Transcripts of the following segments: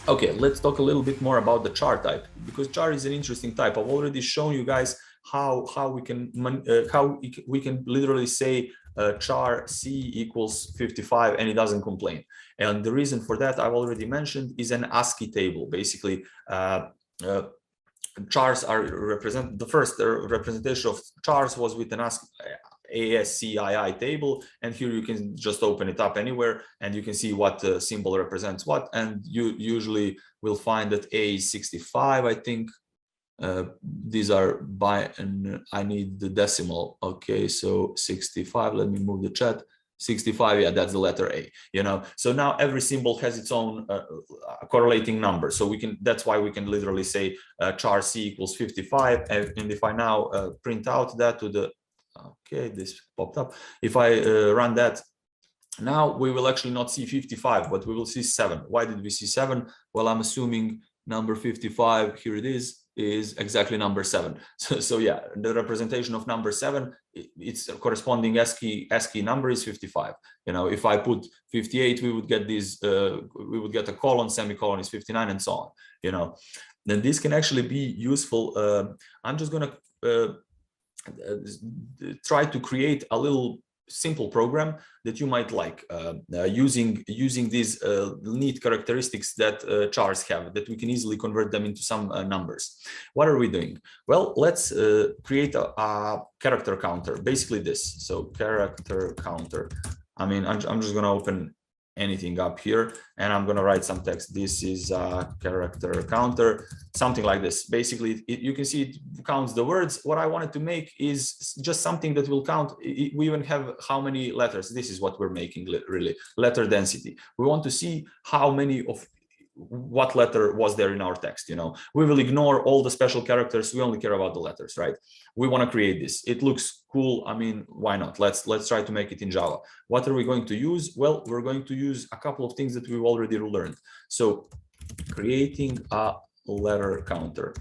Okay, let's talk a little bit more about the char type, because char is an interesting type. I've already shown you guys how we can literally say char c equals 55 and it doesn't complain. And the reason for that I've already mentioned is an ASCII table. Basically, uh, chars are the first representation of chars was with an ASCII table, and here you can just open it up anywhere and you can see what symbol represents what, and you usually will find that A is 65, I think. These are by, and I need the decimal. Okay, so 65, let me move the chat. 65, yeah, that's the letter A, so now every symbol has its own correlating number, so we can, that's why we can literally say char c equals 55. And if I now print out that to the, okay, this popped up, if I run that, now we will actually not see 55, but we will see 7. Why did we see 7? Well, I'm assuming number 55, here it is exactly number 7. So yeah, the representation of number 7, its corresponding ASCII number is 55. If I put 58, we would get these, we would get a colon, semicolon is 59, and so on. Then this can actually be useful. I'm just going to try to create a little simple program that you might like, using these neat characteristics that chars have, that we can easily convert them into some numbers. What are we doing? Well, let's create a character counter, basically this. So character counter, I mean, I'm just going to open anything up here and I'm going to write some text. This is a character counter, something like this. Basically, you can see it counts the words. What I wanted to make is just something that will count. We even have how many letters. This is what we're making, really, letter density. We want to see how many of what letter was there in our text. We will ignore all the special characters. We only care about the letters, right? We want to create this. It looks cool. I mean, why not? Let's try to make it in Java. What are we going to use? Well, we're going to use a couple of things that we've already learned. So creating a letter counter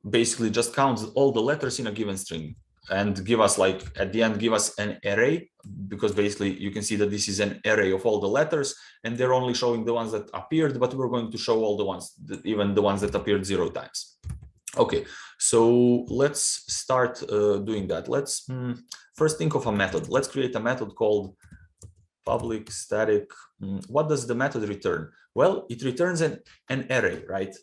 basically just counts all the letters in a given string and give us, like, at the end, give us an array, because basically you can see that this is an array of all the letters and they're only showing the ones that appeared, but we're going to show all the ones that, even the ones that appeared 0 times. Okay, so let's start doing that. Let's first think of a method. Let's create a method called public static. What does the method return? Well, it returns an array, right?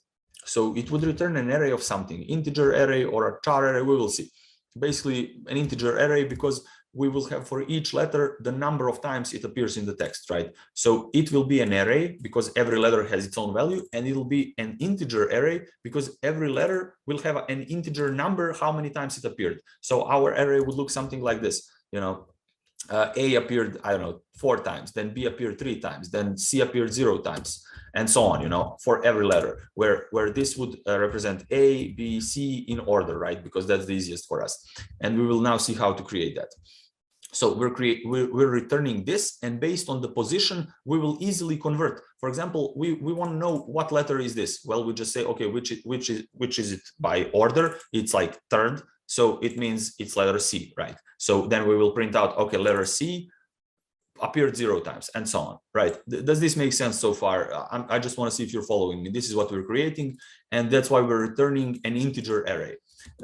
So it would return an array of something, integer array or a char array, we will see. Basically an integer array, because we will have for each letter the number of times it appears in the text, right? So it will be an array because every letter has its own value, and it will be an integer array because every letter will have an integer number, how many times it appeared. So our array would look something like this, A appeared, I don't know, 4 times, then B appeared 3 times, then C appeared 0 times, and so on, for every letter, where this would represent A, B, C in order, right? Because that's the easiest for us. And we will now see how to create that. So we're returning this, and based on the position, we will easily convert. For example, we want to know what letter is this. Well, we just say, okay, which is it by order? It's like third. So it means it's letter C, right? So then we will print out, okay, letter C appeared 0 times, and so on, right? Does this make sense so far? I just want to see if you're following me. This is what we're creating, and that's why we're returning an integer array.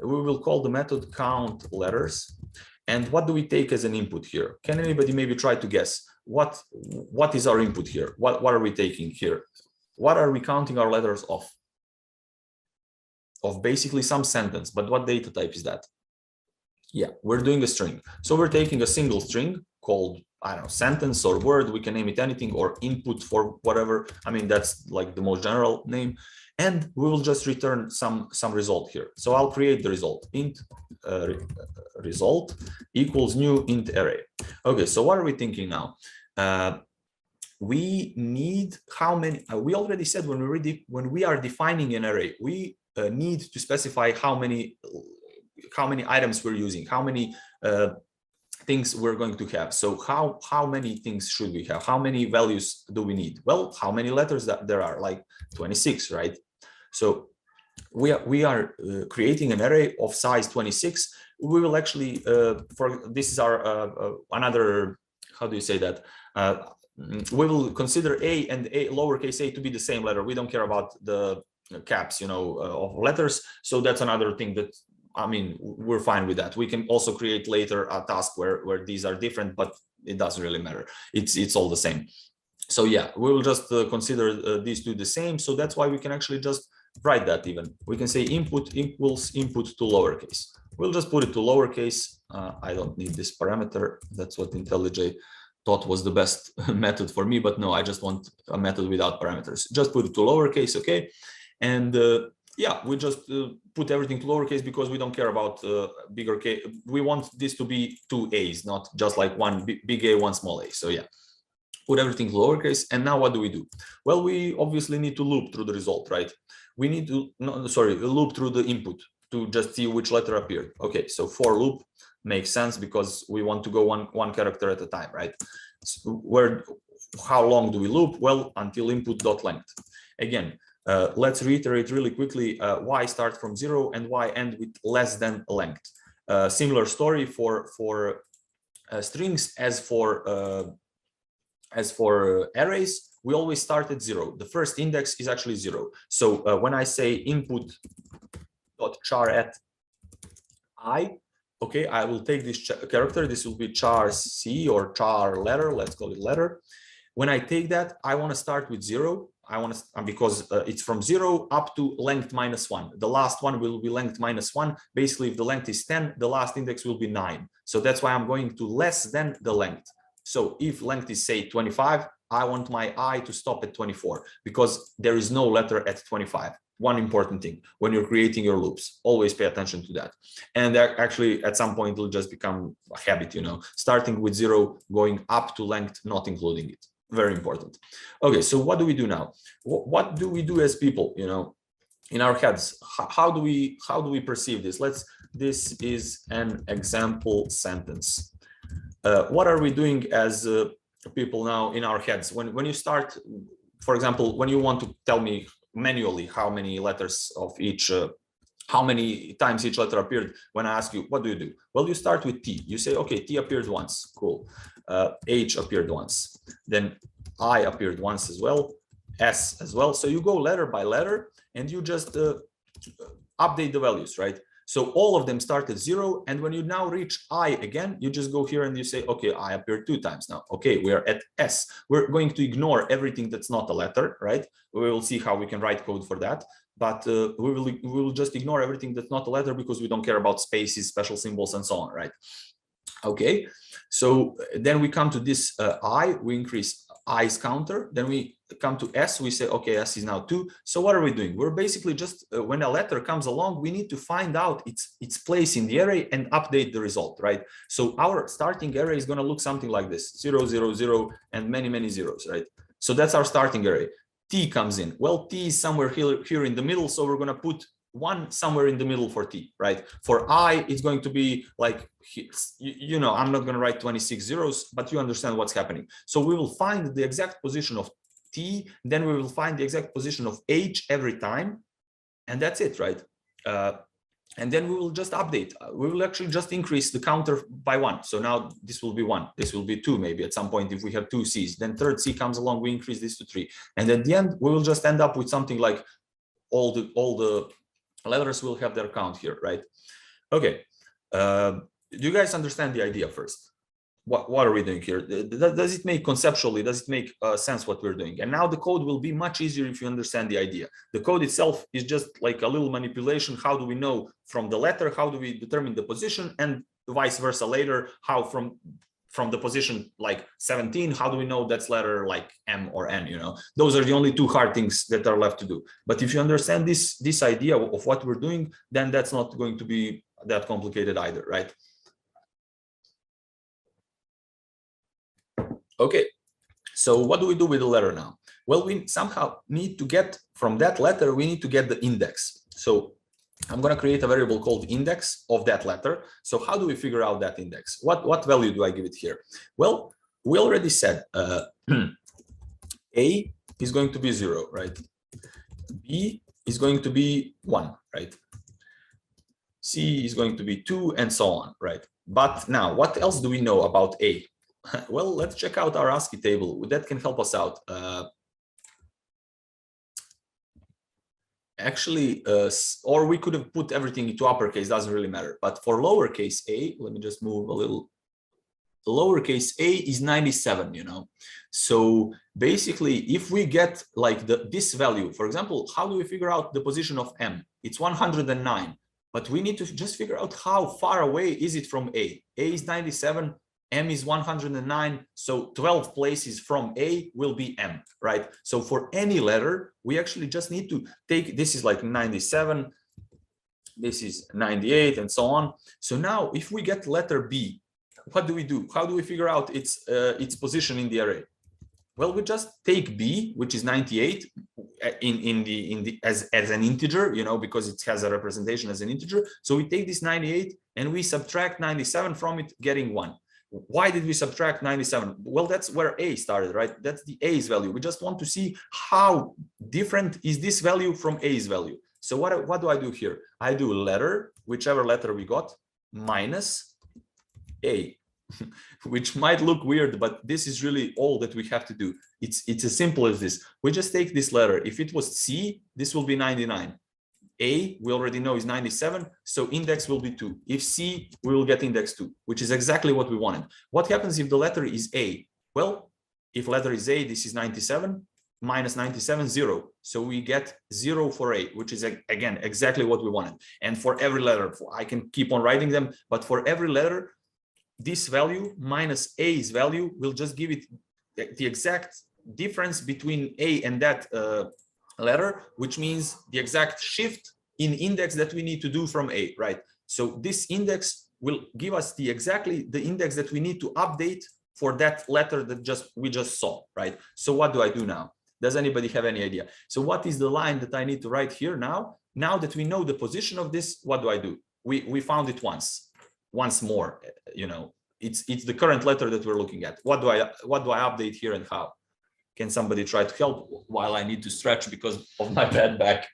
We will call the method count letters. And what do we take as an input here? Can anybody maybe try to guess what is our input here? What are we taking here? What are we counting our letters of? Of basically some sentence, but what data type is that? Yeah, we're doing a string. So we're taking a single string called, I don't know, sentence or word. We can name it anything, or input for whatever. I mean, that's like the most general name. And we will just return some result here. So I'll create the result. Int result equals new int array. Okay, so what are we thinking now? We need how many? We already said when we are defining an array, we need to specify how many items we're using, how many things we're going to have. So how many things should we have? How many values do we need? Well, how many letters that there are? Like 26, right? So we are creating an array of size 26. We will actually, this is our another, how do you say that? we will consider A and A lowercase a to be the same letter. We don't care about the caps, of letters. So that's another thing that, I mean, we're fine with that. We can also create later a task where these are different, but it doesn't really matter. It's all the same. So yeah, we will just consider these two the same. So that's why we can actually just write that even. We can say input equals input to lowercase. We'll just put it to lowercase. I don't need this parameter. That's what IntelliJ thought was the best method for me, but no, I just want a method without parameters. Just put it to lowercase, okay? And yeah, we just put everything to lowercase because we don't care about bigger K. We want this to be two A's, not just like one big A, one small A. So yeah, put everything to lowercase. And now what do? Well, we obviously need to loop through the result, right? We need to, loop through the input to just see which letter appeared. Okay, so for loop makes sense because we want to go one character at a time, right? So how long do we loop? Well, until input.length. Again, let's reiterate really quickly, y start from 0 and y end with less than length. Similar story for strings as for arrays. We always start at 0. The first index is actually 0. So when I say input.char at I, okay, I will take this character. This will be char C or char letter. Let's call it letter. When I take that, I want to start with 0. I want to, because it's from 0 up to length -1. The last one will be length -1. Basically, if the length is 10, the last index will be 9. So that's why I'm going to less than the length. So if length is, say, 25, I want my I to stop at 24 because there is no letter at 25. One important thing when you're creating your loops, always pay attention to that. And actually, at some point, it'll just become a habit, starting with 0, going up to length, not including it. Very important. Okay, so what do we do now? What do we do as people, in our heads? How do we perceive this? This is an example sentence. What are we doing as people now in our heads? When you start, for example, when you want to tell me manually how many letters of each, how many times each letter appeared, when I ask you, what do you do? Well, you start with T. You say, okay, T appeared once. Cool. H appeared once. Then I appeared once as well. S as well. So you go letter by letter and you just update the values, right? So all of them start at 0. And when you now reach I again, you just go here and you say, okay, I appeared 2 times now. Okay, we are at S. We're going to ignore everything that's not a letter, right? We will see how we can write code for that. But we will just ignore everything that's not a letter because we don't care about spaces, special symbols, and so on, right? Okay, so then we come to this I, we increase I's counter, then we come to S, we say, okay, S is now 2. So what are we doing? We're basically just, when a letter comes along, we need to find out its place in the array and update the result, right? So our starting array is going to look something like this, 0, 0, 0, and many, many zeros, right? So that's our starting array. T comes in. Well, T is somewhere here in the middle, so we're going to put 1 somewhere in the middle for T, right? For I, it's going to be like, I'm not going to write 26 zeros, but you understand what's happening. So we will find the exact position of T, then we will find the exact position of H every time, and that's it, right? And then we will just update. We will actually just increase the counter by 1. So now this will be 1. This will be 2 maybe at some point if we have 2 C's. Then third C comes along, we increase this to 3. And at the end, we will just end up with something like all the letters will have their count here, right? Okay. Do you guys understand the idea first? What are we doing here? Does it make conceptually, does it make sense what we're doing? And now the code will be much easier if you understand the idea. The code itself is just like a little manipulation. How do we know from the letter? How do we determine the position? And vice versa later, how from the position like 17, how do we know that's letter like M or N, Those are the only 2 hard things that are left to do. But if you understand this idea of what we're doing, then that's not going to be that complicated either, right? Okay, so what do we do with the letter now? Well, we somehow need to get from that letter, we need to get the index. So I'm going to create a variable called index of that letter. So how do we figure out that index? What value do I give it here? Well, we already said A is going to be 0, right? B is going to be 1, right? C is going to be 2 and so on, right? But now what else do we know about A? Well, let's check out our ASCII table. That can help us out. Actually, or we could have put everything into uppercase, doesn't really matter. But for lowercase a, let me just move a little. Lowercase a is 97, you know. So basically, if we get like this value, for example, how do we figure out the position of m? It's 109, but we need to just figure out how far away is it from a. A is 97, m is 109, so 12 places from a will be m, right? So for any letter, we actually just need to take, this is like 97, this is 98, and so on. So now if we get letter b, what do we do? How do we figure out its position in the array? Well, we just take b, which is 98, as an integer, you know, because it has a representation as an integer. So we take this 98 and we subtract 97 from it, getting 1. Why did we subtract 97? Well, that's where a started, right? That's the a's value. We just want to see how different is this value from a's value. So what do I do here? I do letter, whichever letter we got, minus a. Which might look weird, but this is really all that we have to do. It's as simple as this. We just take this letter. If it was C, this will be 99. A, we already know, is 97, so index will be 2. If C, we will get index 2, which is exactly what we wanted. What happens if the letter is A? Well, if letter is A, this is 97, minus 97, 0. So we get 0 for A, which is, again, exactly what we wanted. And for every letter, I can keep on writing them, but for every letter, this value minus a's value will just give it the exact difference between a and that letter, which means the exact shift in index that we need to do from a, right? So this index will give us exactly the index that we need to update for that letter that we just saw, right? So what do I do now? Does anybody have any idea? So what is the line that I need to write here now? Now that we know the position of this, what do I do? We found it once more, you know, it's the current letter that we're looking at. What do I update here and how? Can somebody try to help while I need to stretch because of my bad back?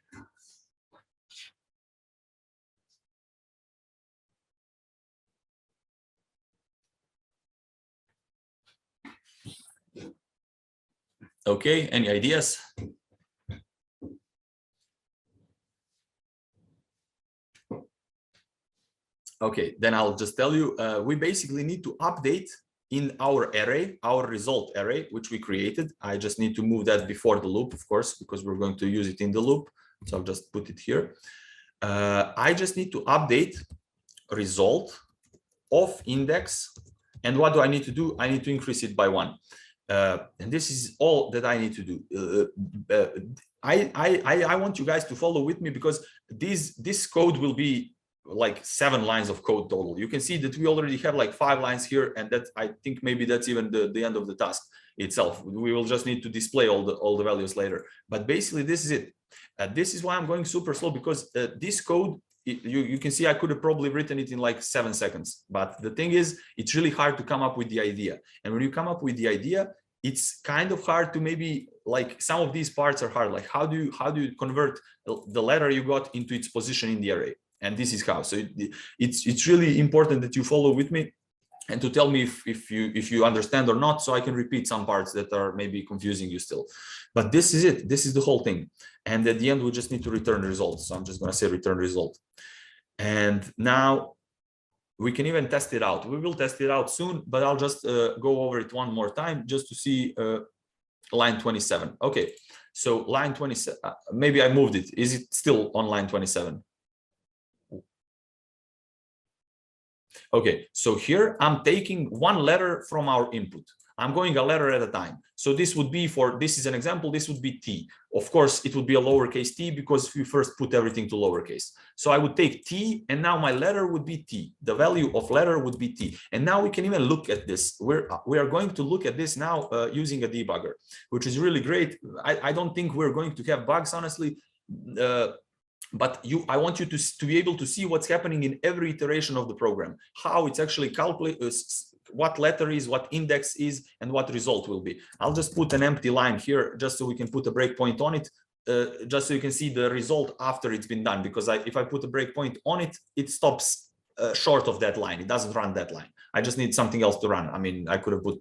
Okay, any ideas? Okay, then I'll just tell you, we basically need to update in our array, our result array, which we created. I just need to move that before the loop, of course, because we're going to use it in the loop. So I'll just put it here. I just need to update result of index. And what do I need to do? I need to increase it by 1. And this is all that I need to do. I want you guys to follow with me because this code will be like 7 lines of code total. You can see that we already have like 5 lines here, and that I think maybe that's even the end of the task itself. We will just need to display all the values later. But basically, this is it. This is why I'm going super slow, because this code, you can see I could have probably written it in like 7 seconds. But the thing is, it's really hard to come up with the idea. And when you come up with the idea, it's kind of hard to maybe, like, some of these parts are hard. Like how do you convert the letter you got into its position in the array? And this is how. So it's really important that you follow with me and to tell me if you understand or not, so I can repeat some parts that are maybe confusing you still. But this is it. This is the whole thing. And at the end, we just need to return results. So I'm just going to say return result. And now we can even test it out. We will test it out soon, but I'll just go over it one more time just to see line 27. Okay, so line 27, maybe I moved it. Is it still on line 27? Okay, so here I'm taking one letter from our input. I'm going a letter at a time. So this would be this is an example, this would be T. Of course, it would be a lowercase t because we first put everything to lowercase. So I would take T, and now my letter would be T. The value of letter would be T. And now we can even look at this. We are going to look at this now using a debugger, which is really great. I don't think we're going to have bugs, honestly. But I want you to be able to see what's happening in every iteration of the program, how it's actually calculated, what letter is, what index is, and what result will be. I'll just put an empty line here just so we can put a breakpoint on it, just so you can see the result after it's been done. Because if I put a breakpoint on it, it stops short of that line. It doesn't run that line. I just need something else to run. I mean, I could have put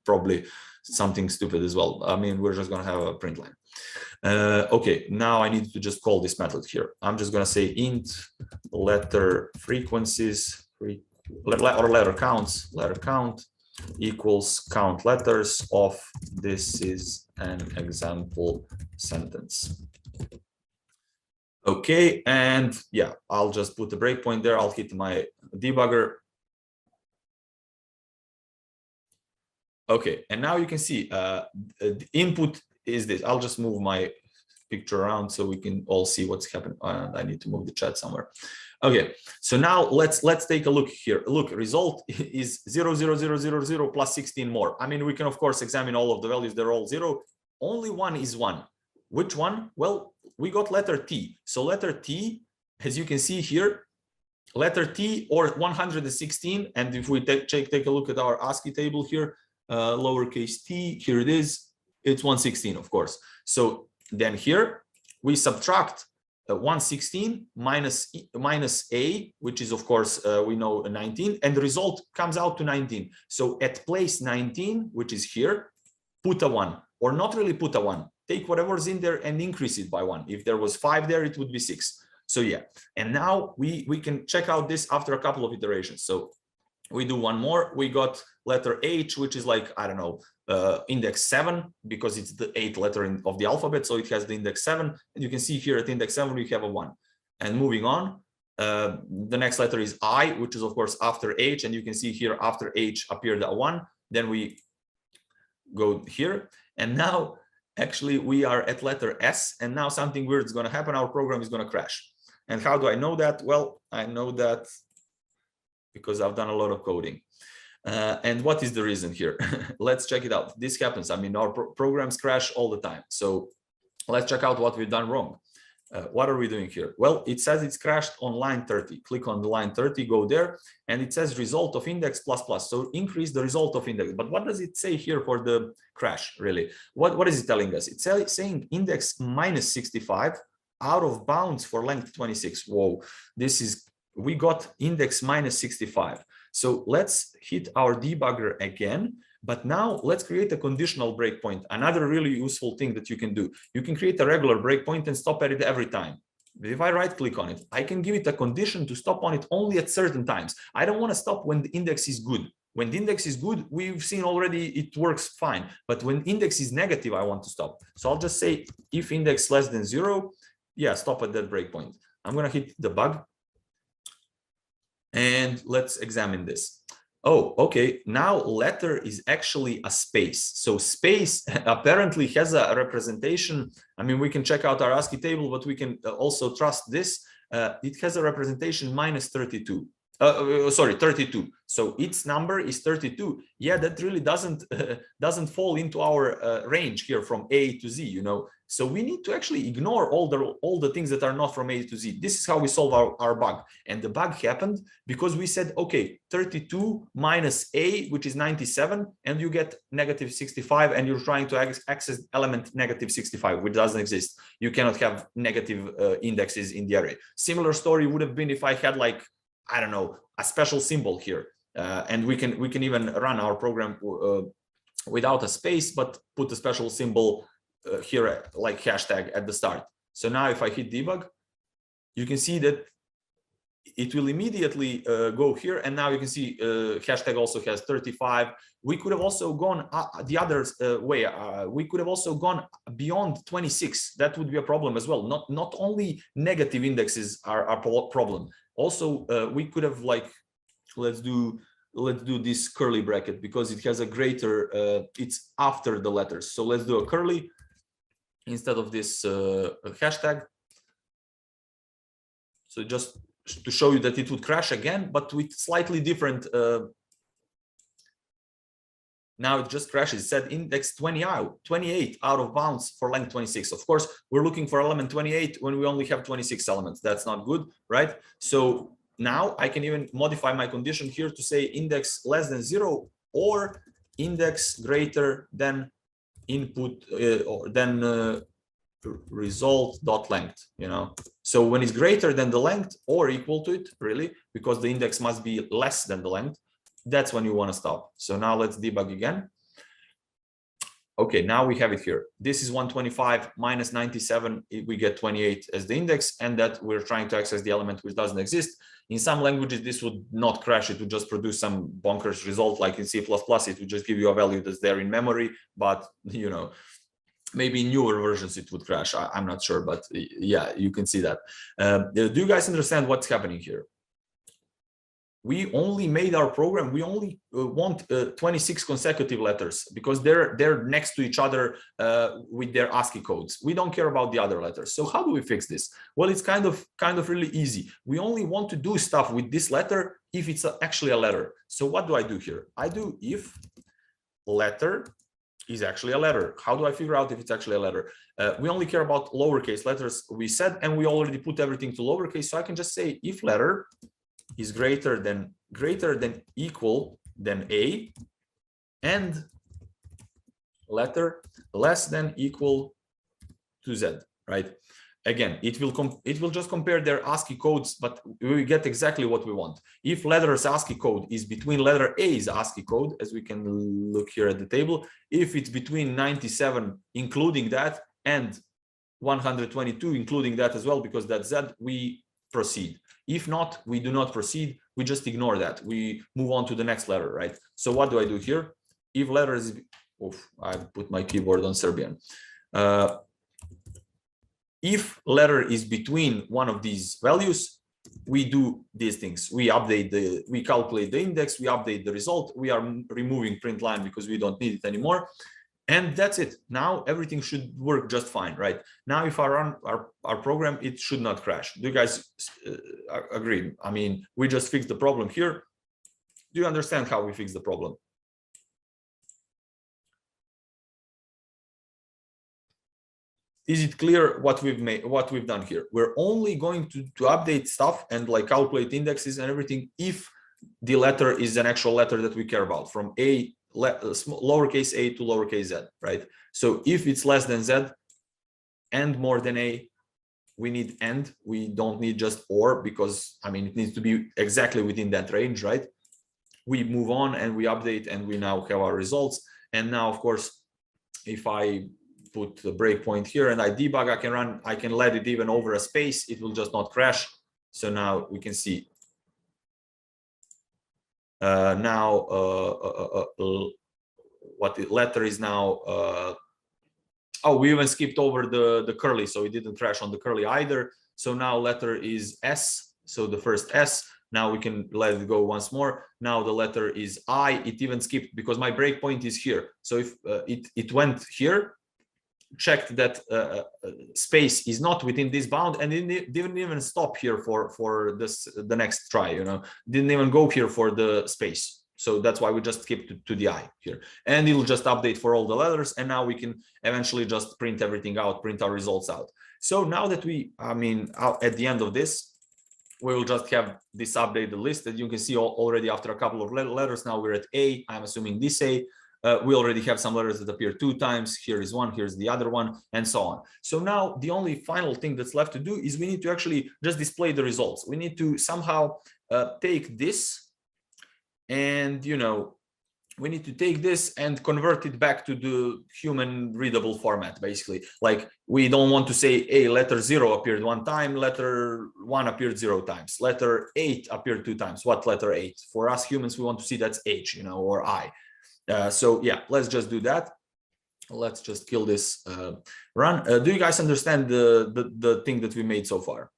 probably something stupid as well. I mean, we're just going to have a print line. Okay, now I need to just call this method here. I'm just going to say int letter frequencies or letter count equals count letters of this is an example sentence. Okay, and yeah, I'll just put the breakpoint there. I'll hit my debugger. Okay, and now you can see the input is this. I'll just move my picture around so we can all see what's happening. I need to move the chat somewhere. Okay, so now let's take a look here. Look, result is 0, 0, 0, 0, 0 plus 16 more. I mean, we can of course examine all of the values. They're all 0. Only one is 1. Which one? Well, we got letter T. So letter T, as you can see here, letter T or 116. And if we take a look at our ASCII table here, lowercase t, here it is. It's 116, of course. So then here we subtract 116 minus a, which is of course we know 19, and the result comes out to 19. So at place 19, which is here, put a 1, or not really put a 1. Take whatever's in there and increase it by 1. If there was 5 there, it would be 6. So yeah, and now we can check out this after a couple of iterations. So we do one more. We got letter H, which is like, I don't know, index 7, because it's the 8th letter of the alphabet. So it has the index 7. And you can see here at index 7, we have a 1. And moving on, the next letter is I, which is of course after H. And you can see here after H appeared a 1. Then we go here. And now actually we are at letter S. And now something weird is going to happen. Our program is going to crash. And how do I know that? Well, I know that because I've done a lot of coding. And what is the reason here? Let's check it out. This happens. I mean, our programs crash all the time. So let's check out what we've done wrong. What are we doing here? Well, it says it's crashed on line 30. Click on the line 30, go there, and it says result of index plus plus. So increase the result of index. But what does it say here for the crash, really? What is it telling us? It's saying index minus 65 out of bounds for length 26. Whoa, this is, we got index minus 65. So let's hit our debugger again, but now let's create a conditional breakpoint. Another really useful thing that you can do. You can create a regular breakpoint and stop at it every time. But if I right click on it, I can give it a condition to stop on it only at certain times. I don't want to stop when the index is good. When the index is good, we've seen already it works fine. But when index is negative, I want to stop. So I'll just say if index less than 0, yeah, stop at that breakpoint. I'm going to hit debug. And let's examine this. Oh, okay. Now letter is actually a space. So space apparently has a representation. I mean, we can check out our ASCII table, but we can also trust this. It has a representation minus 32. Sorry, 32. So its number is 32. Yeah, that really doesn't fall into our range here from A to Z, you know. So we need to actually ignore all the things that are not from A to Z. This is how we solve our bug. And the bug happened because we said, okay, 32 minus A, which is 97, and you get negative 65, and you're trying to access element negative 65, which doesn't exist. You cannot have negative indexes in the array. Similar story would have been if I had like, I don't know, a special symbol here, and we can even run our program without a space, but put a special symbol here, like hashtag at the start. So now if I hit debug, you can see that it will immediately go here, and now you can see hashtag also has 35. We could have also gone the other way. We could have also gone beyond 26. That would be a problem as well. Not only negative indexes are a problem. Also, we could have like, let's do this curly bracket because it has a greater, it's after the letters. So let's do a curly instead of this hashtag. So just to show you that it would crash again, but with slightly different. Now it just crashes. It said index 28 out of bounds for length 26. Of course, we're looking for element 28 when we only have 26 elements. That's not good, right? So now I can even modify my condition here to say index less than 0 or index greater than input or then result dot length, so when it's greater than the length or equal to it, really, because the index must be less than the length, that's when you want to stop. So now let's debug again. Okay, now we have it here. This is 125 minus 97. We get 28 as the index, and that we're trying to access the element which doesn't exist. In some languages, this would not crash. It would just produce some bonkers result, like in C++. It would just give you a value that's there in memory, but maybe in newer versions it would crash. I'm not sure, but yeah, you can see that. Do you guys understand what's happening here? We only made our program. We only want 26 consecutive letters because they're next to each other with their ASCII codes. We don't care about the other letters. So how do we fix this? Well, it's kind of really easy. We only want to do stuff with this letter if it's actually a letter. So what do I do here? I do if letter is actually a letter. How do I figure out if it's actually a letter? We only care about lowercase letters, we said, and we already put everything to lowercase. So I can just say if letter is greater than equal than A, and letter less than equal to Z, right? Again, it will just compare their ASCII codes, but we get exactly what we want. If letter's ASCII code is between letter A's ASCII code, as we can look here at the table, if it's between 97, including that, and 122, including that as well, because that's Z, we proceed. If not, we do not proceed. We just ignore that. We move on to the next letter, right? So what do I do here? If letter is, I put my keyboard on Serbian. If letter is between one of these values, we do these things. We calculate the index, we update the result. We are removing print line because we don't need it anymore. And that's it. Now everything should work just fine, right? Now if I run our program, it should not crash. Do you guys agree? I mean, we just fixed the problem here. Do you understand how we fix the problem? Is it clear what we've done here? We're only going to update stuff and like calculate indexes and everything if the letter is an actual letter that we care about, from lowercase a to lowercase z, right? So if it's less than z and more than a, we need and. We don't need just or, because I mean it needs to be exactly within that range, right? We move on and we update, and we now have our results. And now, of course, if I put the breakpoint here and I debug, I can let it even over a space, it will just not crash. So now we can see what the letter is now. Oh, we even skipped over the curly, so it didn't crash on the curly either. So now letter is S, so the first S. Now we can let it go once more. Now the letter is I. It even skipped because my breakpoint is here. So if it went here, checked that space is not within this bound, and it didn't even stop here for the next try, didn't even go here for the space. So that's why we just skipped to the I here, and it'll just update for all the letters. And now we can eventually just print everything out, print our results out. So now that at the end of this, we will just have this updated list that you can see already after a couple of letters. Now we're at A. I'm assuming this A. We already have some letters that appear 2 times. Here is one, here's the other one, and so on. So now the only final thing that's left to do is we need to actually just display the results. We need to somehow take this and, we need to take this and convert it back to the human readable format, basically. Like, we don't want to say, letter 0 appeared 1 time, letter 1 appeared 0 times, letter 8 appeared 2 times. What letter 8? For us humans, we want to see that's H, or I. So yeah, let's just do that. Let's just kill this run. Do you guys understand the thing that we made so far?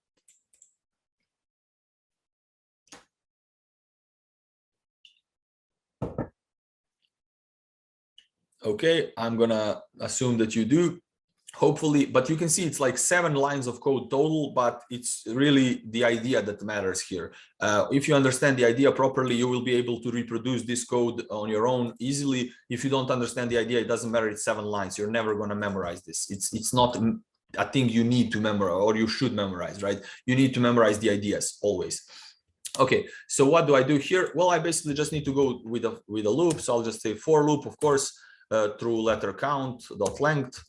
Okay, I'm gonna assume that you do, hopefully, but you can see it's like 7 lines of code total, but it's really the idea that matters here. If you understand the idea properly, you will be able to reproduce this code on your own easily. If you don't understand the idea, it doesn't matter, it's 7 lines. You're never going to memorize this. It's not a thing you need to memorize, or you should memorize, right? You need to memorize the ideas always. Okay, so what do I do here? Well, I basically just need to go with a loop. So I'll just say for loop, of course, through letter count dot length.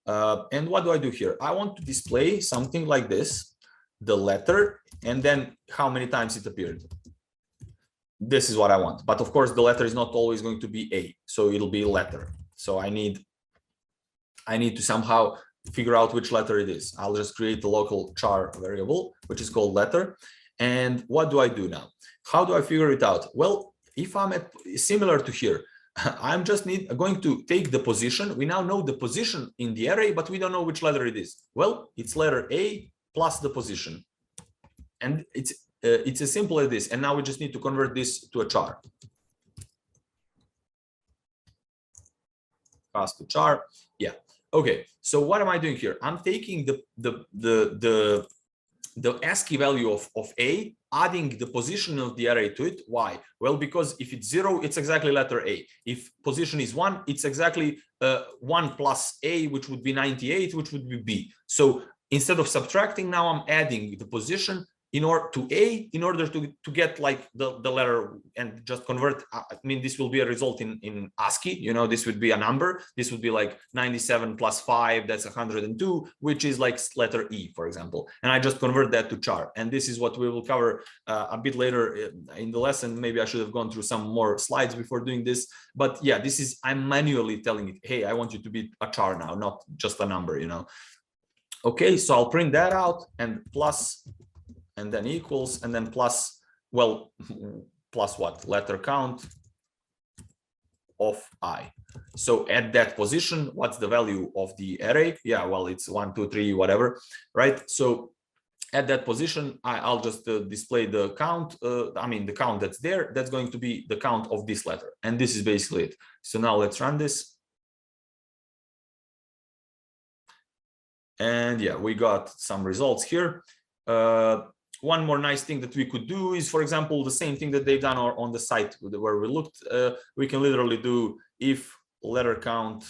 And what do I do here? I want to display something like this, the letter, and then how many times it appeared. This is what I want. But of course, the letter is not always going to be A, so it'll be letter. So I need to somehow figure out which letter it is. I'll just create a local char variable, which is called letter. And what do I do now? How do I figure it out? Well, if I'm similar to here, I'm just going to take the position. We now know the position in the array, but we don't know which letter it is. Well, it's letter A plus the position. And it's as simple as this. And now we just need to convert this to a char. Pass to char. Yeah. Okay. So what am I doing here? I'm taking the ASCII value of A, adding the position of the array to it. Why? Well, because if it's 0, it's exactly letter A. If position is 1, it's exactly 1 plus A, which would be 98, which would be B. So instead of subtracting, now I'm adding the position in order to A, in order to get like the letter and just convert. I mean, this will be a result in ASCII, you know, this would be a number. This would be like 97 plus 5, that's 102, which is like letter E, for example. And I just convert that to char. And this is what we will cover a bit later in the lesson. Maybe I should have gone through some more slides before doing this. But yeah, this is, I'm manually telling it, hey, I want you to be a char now, not just a number, you know. Okay, so I'll print that out and plus, and then equals, and then plus, well, plus what? Letter count of I. So at that position, what's the value of the array? Yeah, well, it's 1, 2, 3, whatever, right? So at that position, I'll just display the count. I mean, the count that's there, that's going to be the count of this letter. And this is basically it. So now let's run this. And yeah, we got some results here. One more nice thing that we could do is, for example, the same thing that they've done on the site where we looked. We can literally do if letter count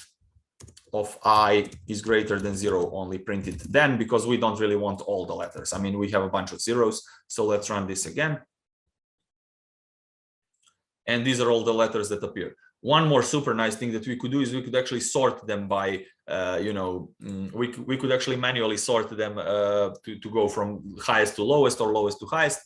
of I is greater than 0, only print it then, because we don't really want all the letters. I mean, we have a bunch of zeros. So let's run this again. And these are all the letters that appear. One more super nice thing that we could do is we could actually sort them by, you know, we could actually manually sort them to go from highest to lowest or lowest to highest,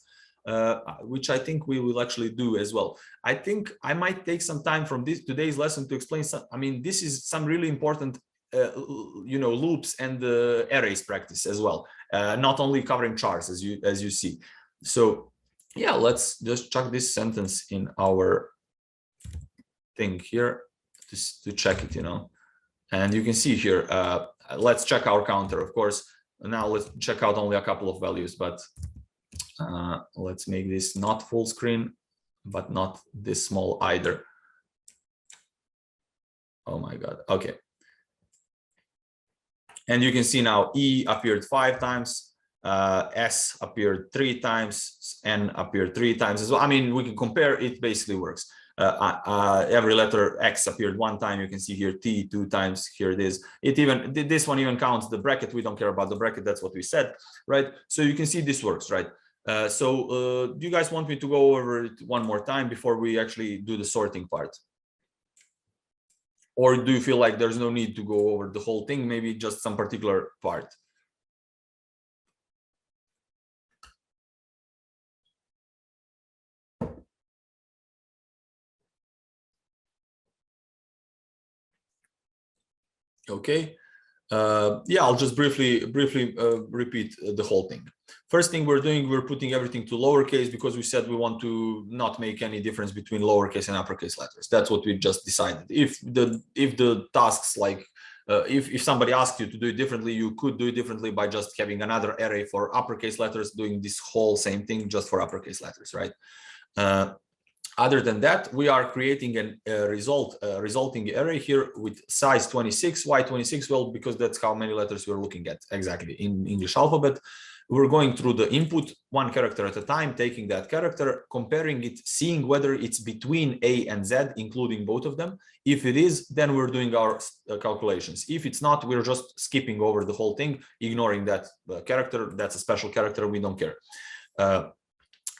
which I think we will actually do as well. I think I might take some time from today's lesson to explain some. I mean, this is some really important, you know, loops and arrays practice as well, not only covering chars as you see. So yeah, let's just chuck this sentence in our thing here to check it, you know. And you can see here, let's check our counter, of course. Now let's check out only a couple of values, but let's make this not full screen, but not this small either. Oh my God, okay. And you can see now E appeared 5 times, S appeared 3 times, N appeared 3 times as well. I mean, we can compare, it basically works. Every letter X appeared 1 time. You can see here T 2 times. Here it is. This one even counts the bracket. We don't care about the bracket. That's what we said, right? So you can see this works, right? Do you guys want me to go over it one more time before we actually do the sorting part? Or do you feel like there's no need to go over the whole thing, maybe just some particular part? Okay. Yeah, I'll just briefly repeat the whole thing. First thing we're doing, we're putting everything to lowercase because we said we want to not make any difference between lowercase and uppercase letters. That's what we just decided. If the tasks, like if somebody asked you to do it differently, you could do it differently by just having another array for uppercase letters, doing this whole same thing just for uppercase letters, right? Other than that, we are creating a resulting array here with size 26. Why 26? Well, because that's how many letters we're looking at exactly in English alphabet. We're going through the input 1 character at a time, taking that character, comparing it, seeing whether it's between A and Z, including both of them. If it is, then we're doing our calculations. If it's not, we're just skipping over the whole thing, ignoring that character. That's a special character. We don't care.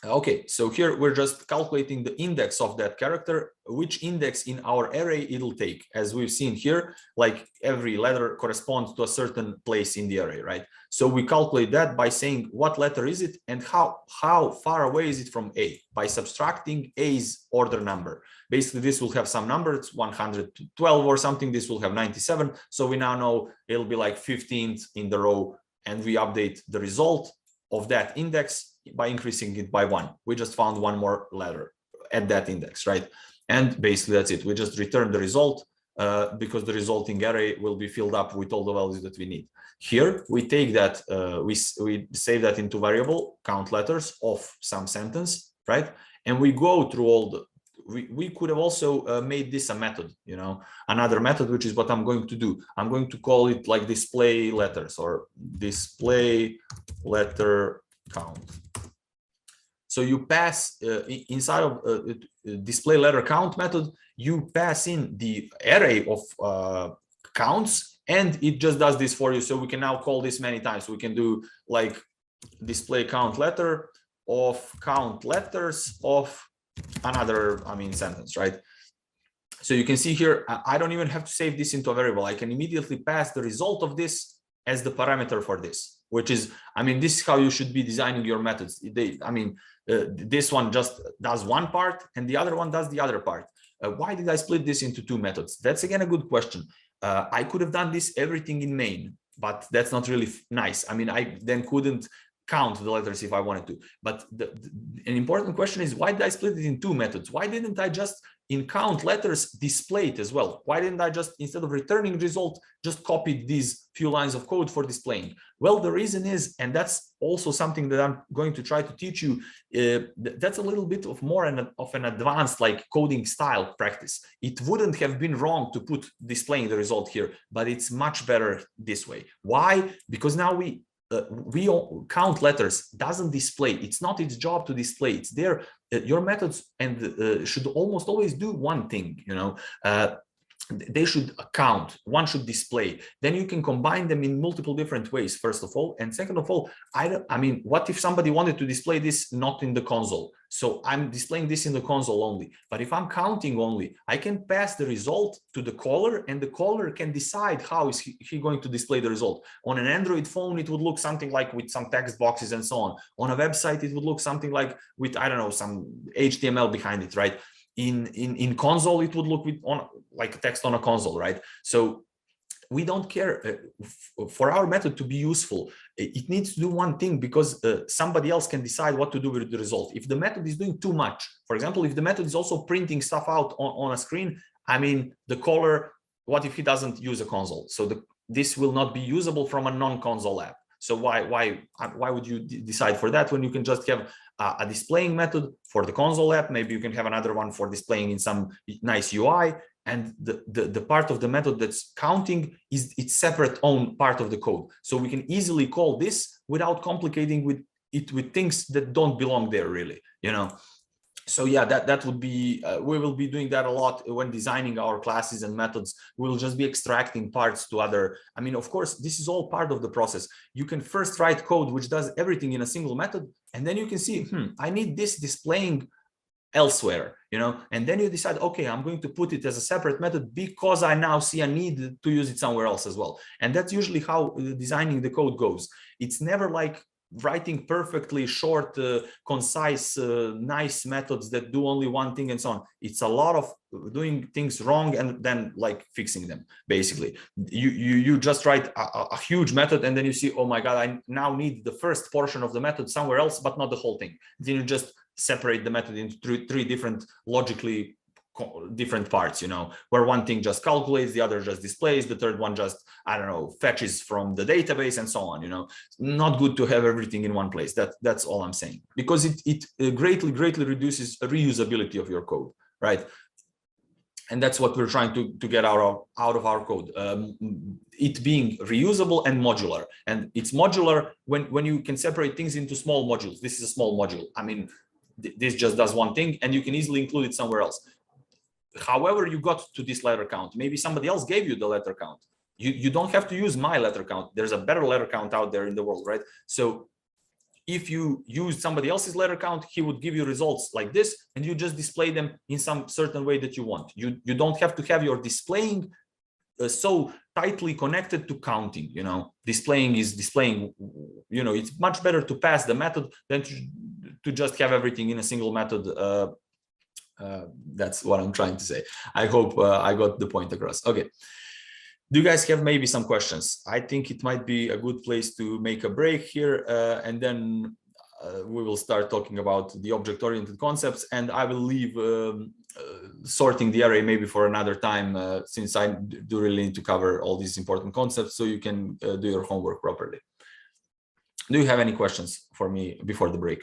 Okay, so here we're just calculating the index of that character, which index in our array it'll take. As we've seen here, like every letter corresponds to a certain place in the array, right? So we calculate that by saying what letter is it and how far away is it from A, by subtracting A's order number. Basically, this will have some number, it's 112 or something, this will have 97. So we now know it'll be like 15th in the row, and we update the result of that index by increasing it by 1. We just found one more letter at that index, right? And basically that's it. We just return the result because the resulting array will be filled up with all the values that we need. Here we take that, we save that into variable count letters of some sentence, right? And we go through all the, we could have also made this a method, you know, another method, which is what I'm going to do. I'm going to call it like display letters or display letter count. So you pass inside of display letter count method, you pass in the array of counts, and it just does this for you. So we can now call this many times. We can do like display count letter of count letters of another, I mean, sentence, right? So you can see here, I don't even have to save this into a variable. I can immediately pass the result of this as the parameter for this, which is, I mean, this is how you should be designing your methods. This one just does one part and the other one does the other part. Why did I split this into two methods? That's again a good question. I could have done this everything in main, but that's not really nice. I mean, I then couldn't count the letters if I wanted to. But an important question is, why did I split it in two methods? Why didn't I just in count letters display it as well? Why didn't I just, instead of returning result, just copy these few lines of code for displaying? Well, the reason is, and that's also something that I'm going to try to teach you, that's a little bit of more of an advanced like coding style practice. It wouldn't have been wrong to put displaying the result here, but it's much better this way. Why? Because now we count letters doesn't display. It's not its job to display. It's there. Your methods and should almost always do one thing, you know. They should count, one should display. Then you can combine them in multiple different ways, first of all. And second of all, I mean, what if somebody wanted to display this not in the console? So I'm displaying this in the console only. But if I'm counting only, I can pass the result to the caller, and the caller can decide how is he going to display the result. On an Android phone, it would look something like with some text boxes and so on. On a website, it would look something like with, I don't know, some HTML behind it, right? In console, it would look with like text on a console, right? So we don't care. For our method to be useful, it needs to do one thing, because somebody else can decide what to do with the result. If the method is doing too much, for example, if the method is also printing stuff out on a screen, I mean, the caller, what if he doesn't use a console? So this will not be usable from a non-console app. So why would you decide for that when you can just have a displaying method for the console app? Maybe you can have another one for displaying in some nice UI, and the part of the method that's counting is its separate own part of the code. So we can easily call this without complicating with things that don't belong there, really, you know. So yeah, that would be, we will be doing that a lot when designing our classes and methods. We'll just be extracting parts to other, I mean, of course, this is all part of the process. You can first write code which does everything in a single method, and then you can see, I need this displaying elsewhere, you know, and then you decide, okay, I'm going to put it as a separate method because I now see a need to use it somewhere else as well. And that's usually how designing the code goes. It's never like writing perfectly short, concise, nice methods that do only one thing and so on. It's a lot of doing things wrong and then like fixing them. Basically, you just write a huge method, and then you see, oh my God, I now need the first portion of the method somewhere else, but not the whole thing. Then you just separate the method into three different logically different parts, you know, where one thing just calculates, the other just displays, the third one just, I don't know, fetches from the database and so on, you know. Not good to have everything in one place. That's all I'm saying, because it greatly reduces reusability of your code, right? And that's what we're trying to get out of our code, it being reusable and modular. And it's modular when you can separate things into small modules. This is a small module. I mean, this just does one thing, and you can easily include it somewhere else. However you got to this letter count, maybe somebody else gave you the letter count. You don't have to use my letter count. There's a better letter count out there in the world, right? So if you use somebody else's letter count, he would give you results like this, and you just display them in some certain way that you want. You don't have to have your displaying so tightly connected to counting. Displaying is displaying. It's much better to pass the method than to just have everything in a single method. That's what I'm trying to say. I hope I got the point across. Okay. Do you guys have maybe some questions? I think it might be a good place to make a break here, and then we will start talking about the object-oriented concepts, and I will leave sorting the array maybe for another time, since I do really need to cover all these important concepts so you can do your homework properly. Do you have any questions for me before the break?